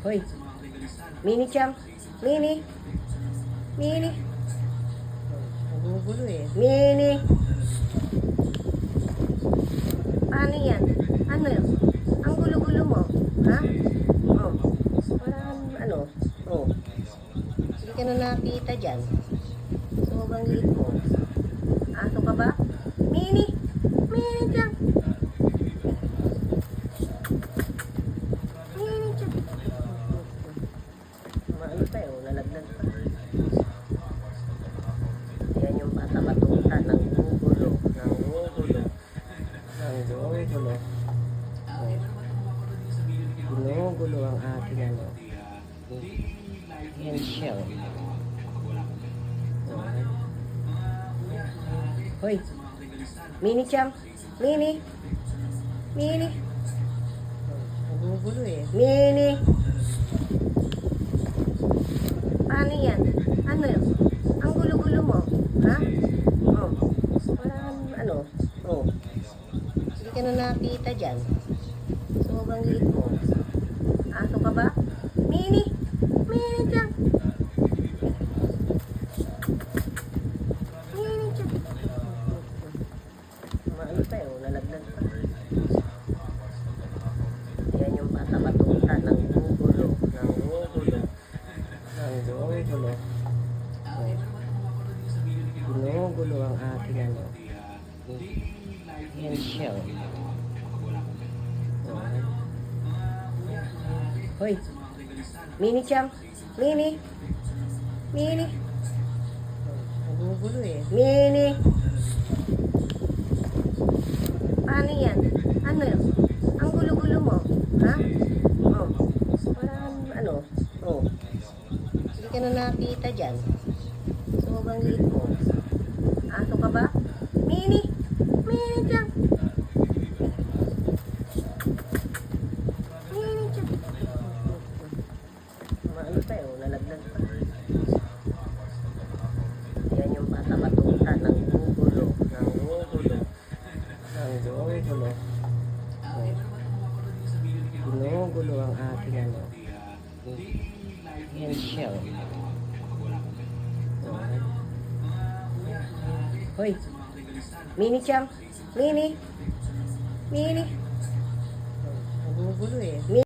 Hoy, Mini Chang. Mini. Mini. Nagugulo eh. Mini. Paano yan? Ano yun? Ang gulo-gulo mo. Ha? Oh. Parang ano? Oh. Hindi ka na nakita dyan. Sobrang liit mo. Aso ka ba? Mini. Mini Chang. Mini Chang. Maano pa yun? Nalaglag pa. Yan yung bata matuta ng gugulo. Ng gugulo. Ng gugulo. Gulo-gulo ang ating ano. Yan shell. Hoy, Mini Chang. Mini. Mini. Nagugulo eh. Mini. Paano yan? Ano yun? Ang gulo-gulo mo. Ha? Oh. Parang ano? Oh. Hindi ka na nakita dyan. Sobrang liit mo. Aso ka ba? Mini. Mini Chang. Mini Chang. Maano pa yun? Nalaglag pa. Yan yung bata matuta ng gugulo. Ng gugulo. Ng gugulo. Gulo-gulo ang ating ano. Yan shell. Hoy, Mini Chang. Mini. Mini. Nagugulo eh. Mini. Paano yan? Ano yun? Ang gulo-gulo mo. Ha? Oh. Parang ano? Oh. Hindi ka na nakita dyan. Sobrang liit mo. Aso ka ba? Mini. Mini Chang. Mini Chang. Maano pa yun? Nalaglag pa. Yan yung bata matuta ng gugulo. Ng gugulo. Ng gugulo. Gulo-gulo ang ating ano. Yan shell. Hoy, Mini Chang. Mini. Mini. Nagugulo eh.